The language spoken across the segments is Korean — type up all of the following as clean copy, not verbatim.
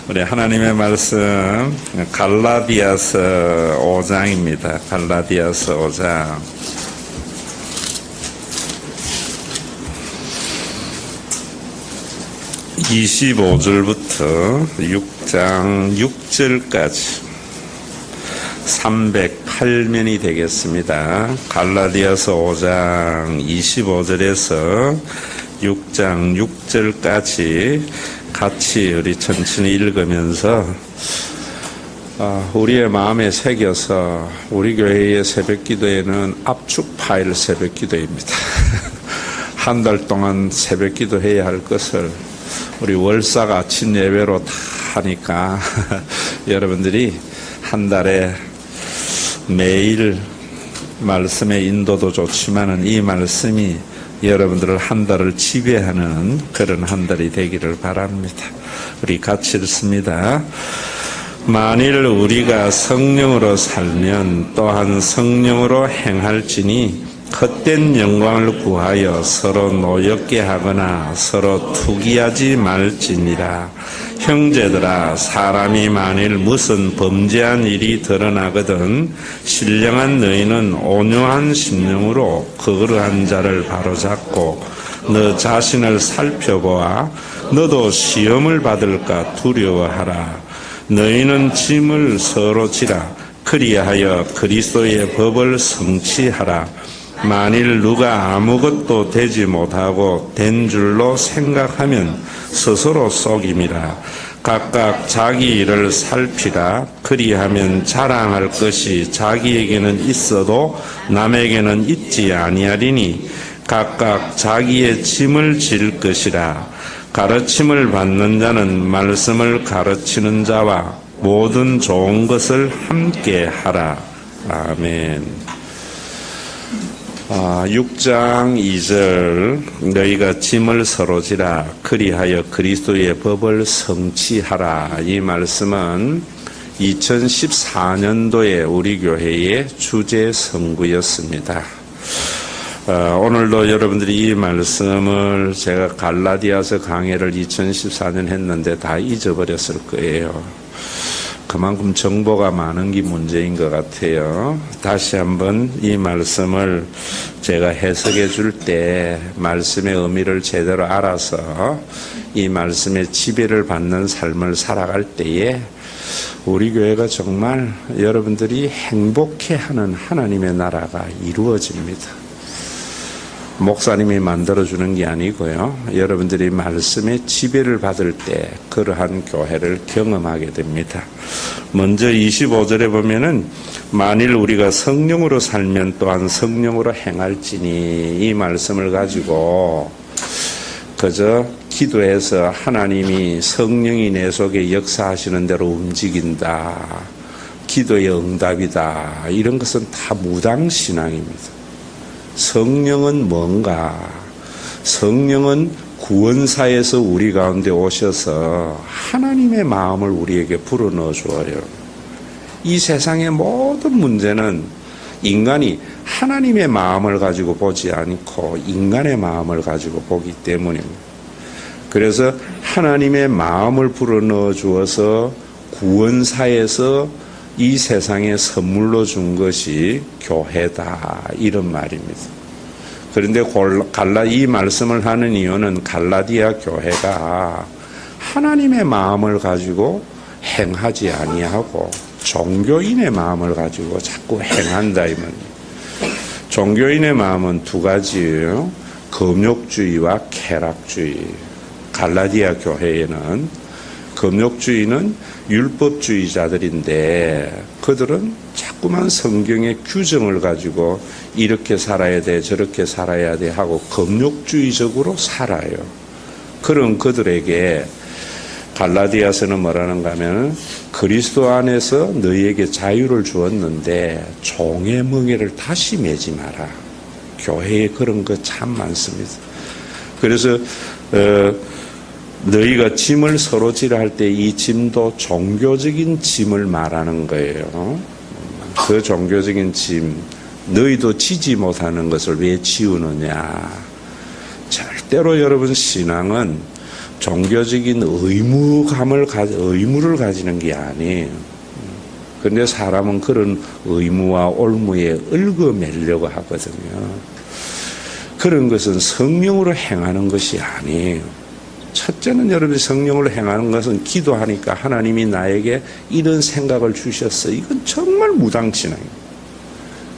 우리 하나님의 말씀 갈라디아서 5장입니다. 갈라디아서 5장. (25절부터) 6장 6절까지 308면이 되겠습니다. 갈라디아서 5장 25절에서 6장 6절까지 같이 우리 천천히 읽으면서 우리의 마음에 새겨서 우리 교회의 새벽기도에는 압축 파일 새벽기도입니다. 한 달 동안 새벽기도 해야 할 것을 우리 월삭 아침 예배로 다 하니까 여러분들이 한 달에 매일 말씀의 인도도 좋지만은 이 말씀이 여러분들을 한 달을 지배하는 그런 한 달이 되기를 바랍니다. 우리 같이 읽습니다. 만일 우리가 성령으로 살면 또한 성령으로 행할지니 헛된 영광을 구하여 서로 노엽게 하거나 서로 투기하지 말지니라. 형제들아, 사람이 만일 무슨 범죄한 일이 드러나거든 신령한 너희는 온유한 심령으로 그러한 자를 바로잡고 너 자신을 살펴보아 너도 시험을 받을까 두려워하라. 너희는 짐을 서로 지라. 그리하여 그리스도의 법을 성취하라. 만일 누가 아무것도 되지 못하고 된 줄로 생각하면 스스로 속임이라. 각각 자기 일을 살피라. 그리하면 자랑할 것이 자기에게는 있어도 남에게는 있지 아니하리니 각각 자기의 짐을 질 것이라. 가르침을 받는 자는 말씀을 가르치는 자와 모든 좋은 것을 함께 하라. 아멘. 6장 2절 너희가 짐을 서로 지라. 그리하여 그리스도의 법을 성취하라. 이 말씀은 2014년도에 우리 교회의 주제 선구였습니다. 오늘도 여러분들이 이 말씀을 제가 갈라디아서 강해를 2014년 했는데 다 잊어버렸을 거예요. 그만큼 정보가 많은 게 문제인 것 같아요. 다시 한번 이 말씀을 제가 해석해 줄 때 말씀의 의미를 제대로 알아서 이 말씀의 지배를 받는 삶을 살아갈 때에 우리 교회가 정말 여러분들이 행복해하는 하나님의 나라가 이루어집니다. 목사님이 만들어주는 게 아니고요. 여러분들이 말씀의 지배를 받을 때 그러한 교회를 경험하게 됩니다. 먼저 25절에 보면은 만일 우리가 성령으로 살면 또한 성령으로 행할지니 이 말씀을 가지고 그저 기도해서 하나님이 성령이 내 속에 역사하시는 대로 움직인다. 기도의 응답이다. 이런 것은 다 무당신앙입니다. 성령은 뭔가? 성령은 구원사에서 우리 가운데 오셔서 하나님의 마음을 우리에게 불어넣어 주어요. 이 세상의 모든 문제는 인간이 하나님의 마음을 가지고 보지 않고 인간의 마음을 가지고 보기 때문입니다. 그래서 하나님의 마음을 불어넣어 주어서 구원사에서 이 세상에 선물로 준 것이 교회다. 이런 말입니다. 그런데 이 말씀을 하는 이유는 갈라디아 교회가 하나님의 마음을 가지고 행하지 아니하고 종교인의 마음을 가지고 자꾸 행한다 이 말입니다. 종교인의 마음은 두 가지예요. 금욕주의와 쾌락주의. 갈라디아 교회에는 금욕주의는 율법주의자들인데 그들은 자꾸만 성경의 규정을 가지고 이렇게 살아야 돼 저렇게 살아야 돼 하고 금욕주의적으로 살아요. 그런 그들에게 갈라디아서는 뭐라는가 하면 그리스도 안에서 너희에게 자유를 주었는데 종의 멍에를 다시 매지 마라. 교회에 그런 거 참 많습니다. 그래서 너희가 짐을 서로 지라 할 때 이 짐도 종교적인 짐을 말하는 거예요. 그 종교적인 짐, 너희도 지지 못하는 것을 왜 지우느냐. 절대로 여러분 신앙은 종교적인 의무를 가지는 게 아니에요. 그런데 사람은 그런 의무와 올무에 얽어매려고 하거든요. 그런 것은 성령으로 행하는 것이 아니에요. 첫째는 여러분이 성령으로 행하는 것은 기도하니까 하나님이 나에게 이런 생각을 주셨어. 이건 정말 무당신앙이에요.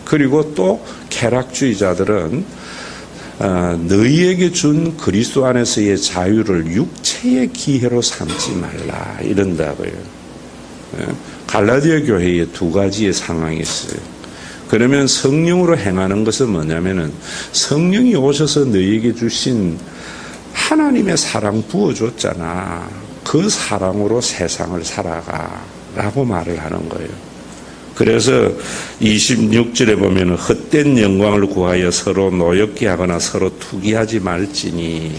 그리고 또 쾌락주의자들은 너희에게 준 그리스도 안에서의 자유를 육체의 기회로 삼지 말라 이런다고요. 갈라디아 교회에 두 가지의 상황이 있어요. 그러면 성령으로 행하는 것은 뭐냐면은 성령이 오셔서 너희에게 주신 하나님의 사랑 부어줬잖아. 그 사랑으로 세상을 살아가라고 말을 하는 거예요. 그래서 26절에 보면 헛된 영광을 구하여 서로 노엽게 하거나 서로 투기하지 말지니,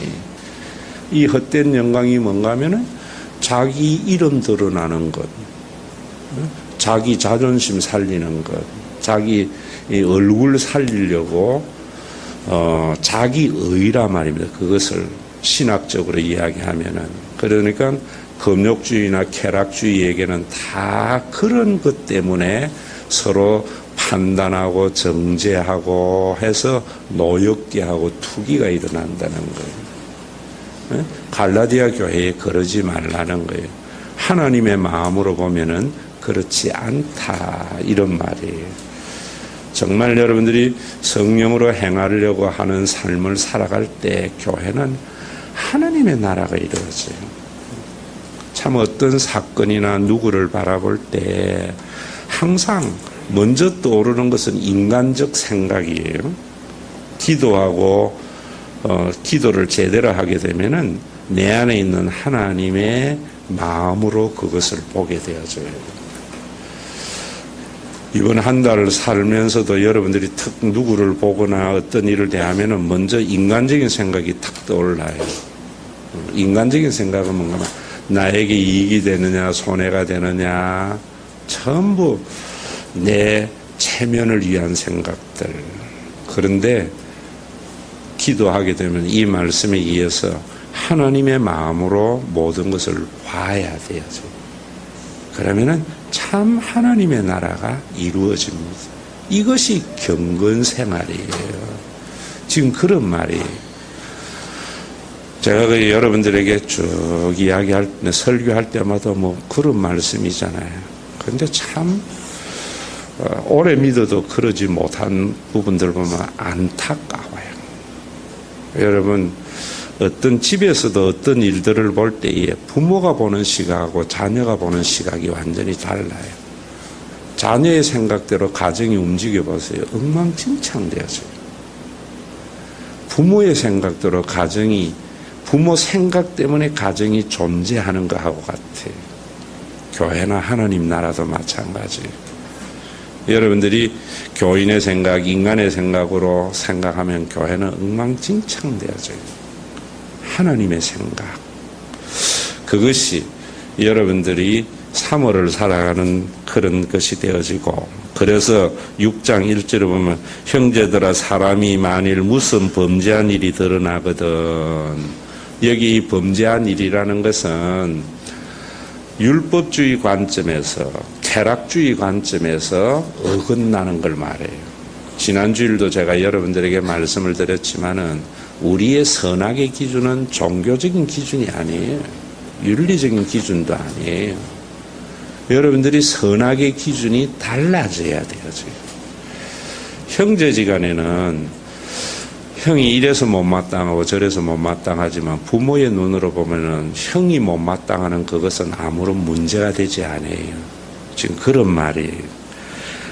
이 헛된 영광이 뭔가 하면은 자기 이름 드러나는 것, 자기 자존심 살리는 것, 자기 얼굴 살리려고 자기 의라 말입니다. 그것을 신학적으로 이야기하면은, 그러니까 금욕주의나 쾌락주의에게는 다 그런 것 때문에 서로 판단하고 정죄하고 해서 노엽게 하고 투기가 일어난다는 거예요. 갈라디아 교회에 그러지 말라는 거예요. 하나님의 마음으로 보면은 그렇지 않다 이런 말이에요. 정말 여러분들이 성령으로 행하려고 하는 삶을 살아갈 때 교회는 하나님의 나라가 이루어져요. 참 어떤 사건이나 누구를 바라볼 때 항상 먼저 떠오르는 것은 인간적 생각이에요. 기도하고 기도를 제대로 하게 되면은 내 안에 있는 하나님의 마음으로 그것을 보게 되어져요. 이번 한 달을 살면서도 여러분들이 누구를 보거나 어떤 일을 대하면은 먼저 인간적인 생각이 탁 떠올라요. 인간적인 생각은 뭔가 나에게 이익이 되느냐 손해가 되느냐 전부 내 체면을 위한 생각들. 그런데 기도하게 되면 이 말씀에 의해서 하나님의 마음으로 모든 것을 봐야 돼요. 그러면은 참 하나님의 나라가 이루어집니다. 이것이 경건 생활이에요. 지금 그런 말이에요. 제가 여러분들에게 쭉 이야기할 때, 설교할 때마다 뭐 그런 말씀이잖아요. 그런데 참 오래 믿어도 그러지 못한 부분들 보면 안타까워요. 여러분, 어떤 집에서도 어떤 일들을 볼 때에 부모가 보는 시각하고 자녀가 보는 시각이 완전히 달라요. 자녀의 생각대로 가정이 움직여 보세요. 엉망진창되어져요. 부모의 생각대로 가정이, 부모 생각 때문에 가정이 존재하는 것하고 같아요. 교회나 하나님 나라도 마찬가지예요. 여러분들이 교인의 생각, 인간의 생각으로 생각하면 교회는 엉망진창되어져요. 하나님의 생각, 그것이 여러분들이 3월을 살아가는 그런 것이 되어지고, 그래서 6장 1절에 보면 형제들아 사람이 만일 무슨 범죄한 일이 드러나거든, 여기 이 범죄한 일이라는 것은 율법주의 관점에서, 쾌락주의 관점에서 어긋나는 걸 말해요. 지난주일도 제가 여러분들에게 말씀을 드렸지만은 우리의 선악의 기준은 종교적인 기준이 아니에요. 윤리적인 기준도 아니에요. 여러분들이 선악의 기준이 달라져야 돼요. 형제지간에는 형이 이래서 못마땅하고 저래서 못마땅하지만 부모의 눈으로 보면은 형이 못마땅하는 그것은 아무런 문제가 되지 않아요. 지금 그런 말이에요.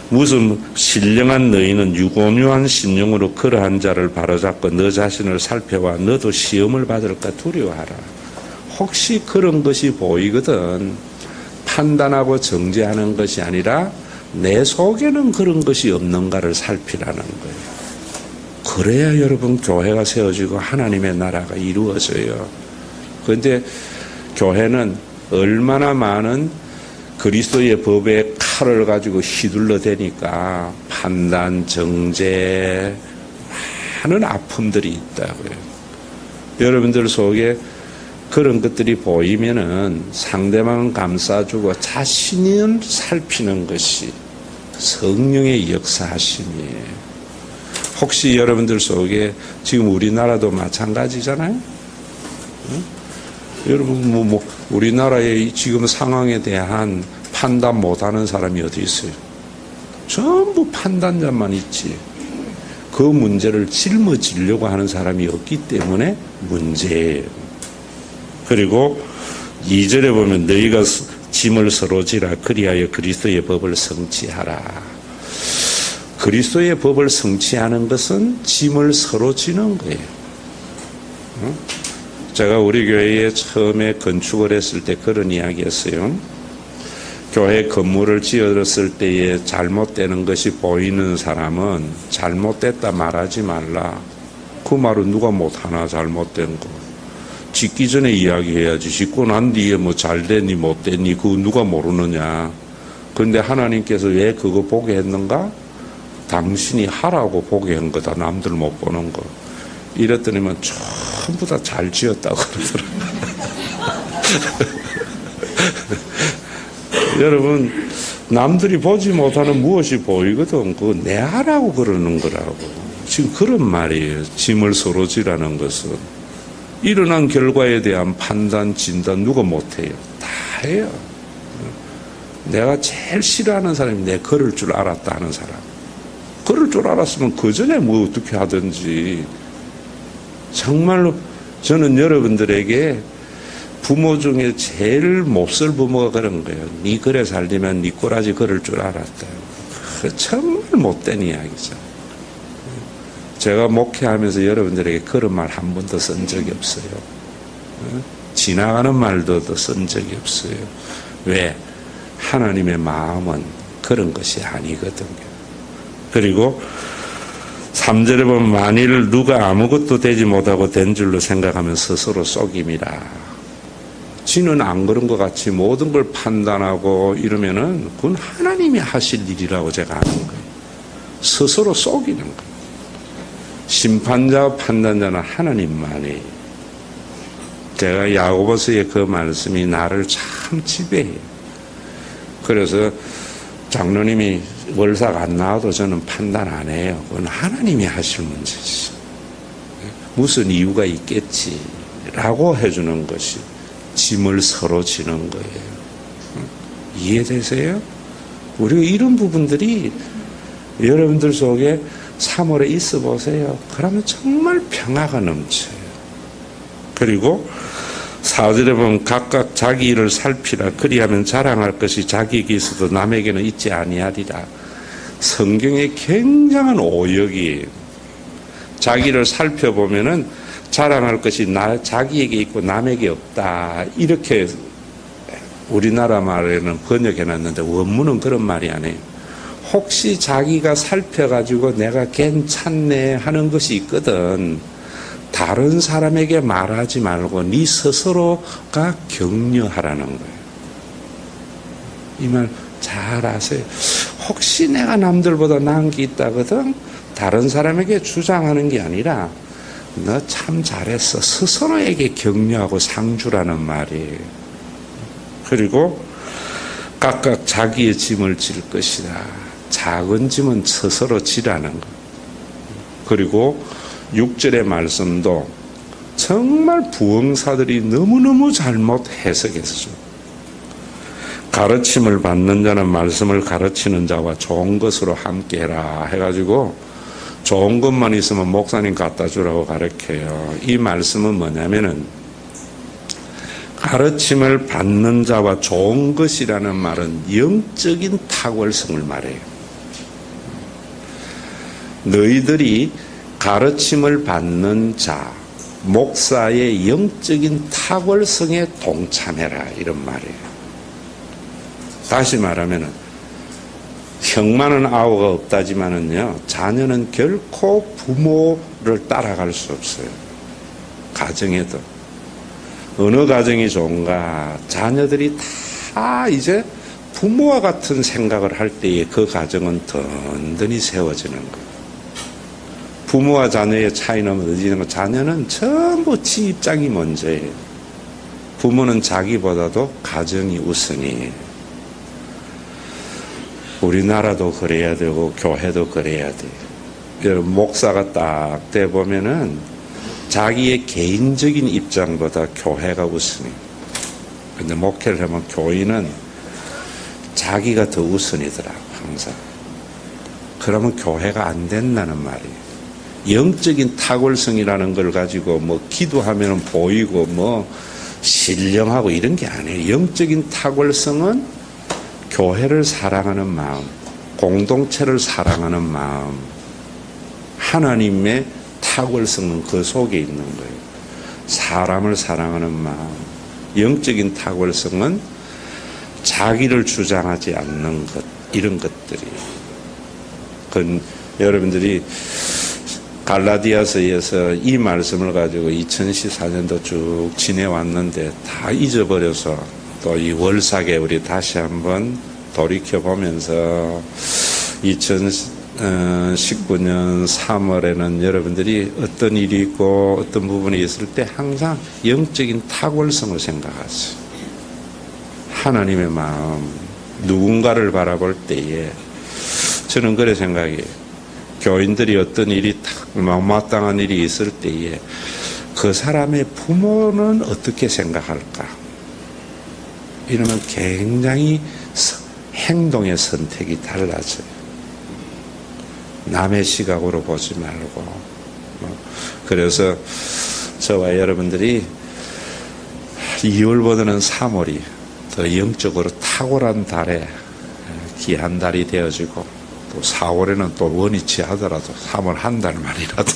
무슨 신령한 너희는 유고묘한 심령으로 그러한 자를 바로잡고 너 자신을 살펴봐. 너도 시험을 받을까 두려워하라. 혹시 그런 것이 보이거든 판단하고 정죄하는 것이 아니라 내 속에는 그런 것이 없는가를 살피라는 거예요. 그래야 여러분 교회가 세워지고 하나님의 나라가 이루어져요. 그런데 교회는 얼마나 많은 그리스도의 법의 칼을 가지고 휘둘러 대니까 판단, 정죄, 많은 아픔들이 있다고요. 여러분들 속에 그런 것들이 보이면은 상대방을 감싸주고 자신을 살피는 것이 성령의 역사하심이에요. 혹시 여러분들 속에 지금 우리나라도 마찬가지잖아요. 응? 여러분 우리나라의 지금 상황에 대한 판단 못하는 사람이 어디 있어요? 전부 판단자만 있지. 그 문제를 짊어지려고 하는 사람이 없기 때문에 문제예요. 그리고 2절에 보면 너희가 짐을 서로 지라 그리하여 그리스도의 법을 성취하라. 그리스도의 법을 성취하는 것은 짐을 서로 지는 거예요. 제가 우리 교회에 처음에 건축을 했을 때 그런 이야기 했어요. 교회 건물을 지었을 때에 잘못되는 것이 보이는 사람은 잘못됐다 말하지 말라. 그 말은 누가 못하나 잘못된 거. 짓기 전에 이야기해야지. 짓고 난 뒤에 뭐 잘됐니 못됐니 그거 누가 모르느냐. 그런데 하나님께서 왜 그거 보게 했는가? 당신이 하라고 보게 한 거다. 남들 못 보는 거. 이랬더니만 전부 다 잘 지었다고 그러더라고요. 여러분, 남들이 보지 못하는 무엇이 보이거든. 그거 내 하라고 그러는 거라고. 지금 그런 말이에요. 짐을 서로 지라는 것은. 일어난 결과에 대한 판단, 진단 누가 못해요. 다 해요. 내가 제일 싫어하는 사람이 내 걸을 줄 알았다 하는 사람. 걸을 줄 알았으면 그 전에 뭐 어떻게 하든지. 정말로 저는 여러분들에게 부모 중에 제일 몹쓸 부모가 그런 거예요. 네 그래 살려면 네 꼬라지 걸을 줄 알았다. 정말 못된 이야기죠. 제가 목회하면서 여러분들에게 그런 말 한 번도 쓴 적이 없어요. 지나가는 말도 쓴 적이 없어요. 왜? 하나님의 마음은 그런 것이 아니거든요. 그리고 3절에 보면 만일 누가 아무것도 되지 못하고 된 줄로 생각하면 스스로 속임이라. 지는 안 그런 것 같이 모든 걸 판단하고 이러면은 그건 하나님이 하실 일이라고 제가 아는 거예요. 스스로 속이는 거예요. 심판자와 판단자는 하나님만이. 제가 야고보서의 그 말씀이 나를 참 지배해요. 그래서 장로님이 월삭 안 나와도 저는 판단 안 해요. 그건 하나님이 하실 문제지. 무슨 이유가 있겠지라고 해주는 것이 짐을 서로 지는 거예요. 이해되세요? 우리가 이런 부분들이 여러분들 속에 3월에 있어 보세요. 그러면 정말 평화가 넘쳐요. 그리고 4절에 보면 각각 자기 일을 살피라. 그리하면 자랑할 것이 자기에게 있어도 남에게는 있지 아니하리라. 성경에 굉장한 오역이 자기를 살펴보면은 자랑할 것이 자기에게 있고 남에게 없다. 이렇게 우리나라 말에는 번역해놨는데 원문은 그런 말이 아니에요. 혹시 자기가 살펴가지고 내가 괜찮네 하는 것이 있거든. 다른 사람에게 말하지 말고 네 스스로가 격려하라는 거예요. 이 말 잘 아세요. 혹시 내가 남들보다 나은 게 있다거든. 다른 사람에게 주장하는 게 아니라 너 참 잘했어. 스스로에게 격려하고 상주라는 말이에요. 그리고 각각 자기의 짐을 질 것이다. 작은 짐은 스스로 지라는 것. 그리고 6절의 말씀도 정말 부흥사들이 너무너무 잘못 해석했어요. 가르침을 받는 자는 말씀을 가르치는 자와 좋은 것으로 함께해라 해가지고 좋은 것만 있으면 목사님 갖다 주라고 가르쳐요. 이 말씀은 뭐냐면은 가르침을 받는 자와 좋은 것이라는 말은 영적인 탁월성을 말해요. 너희들이 가르침을 받는 자, 목사의 영적인 탁월성에 동참해라 이런 말이에요. 다시 말하면은 형만은 아우가 없다지만은요, 자녀는 결코 부모를 따라갈 수 없어요. 가정에도 어느 가정이 좋은가? 자녀들이 다 이제 부모와 같은 생각을 할 때에 그 가정은 든든히 세워지는 거예요. 부모와 자녀의 차이는 어디냐면 자녀는 전부 지 입장이 먼저예요. 부모는 자기보다도 가정이 우선이. 우리나라도 그래야 되고 교회도 그래야 돼요. 여러분 목사가 딱 돼 보면은 자기의 개인적인 입장보다 교회가 우선이에요. 근데 목회를 하면 교인은 자기가 더 우선이더라고 항상. 그러면 교회가 안 된다는 말이에요. 영적인 탁월성이라는 걸 가지고 뭐 기도하면 보이고 뭐 신령하고 이런 게 아니에요. 영적인 탁월성은 교회를 사랑하는 마음, 공동체를 사랑하는 마음, 하나님의 탁월성은 그 속에 있는 거예요. 사람을 사랑하는 마음, 영적인 탁월성은 자기를 주장하지 않는 것, 이런 것들이. 여러분들이 갈라디아서에서 이 말씀을 가지고 2014년도 쭉 지내왔는데 다 잊어버려서 또 이 월삭에 우리 다시 한번 돌이켜보면서 2019년 3월에는 여러분들이 어떤 일이 있고 어떤 부분이 있을 때 항상 영적인 탁월성을 생각하세요. 하나님의 마음, 누군가를 바라볼 때에 저는 그래 생각해요. 교인들이 어떤 일이 못마땅한 일이 있을 때에 그 사람의 부모는 어떻게 생각할까? 이러면 굉장히 행동의 선택이 달라져요. 남의 시각으로 보지 말고. 그래서 저와 여러분들이 2월보다는 3월이 더 영적으로 탁월한 달에 귀한 달이 되어지고 또 4월에는 또 원위치 하더라도 3월 한 달만이라도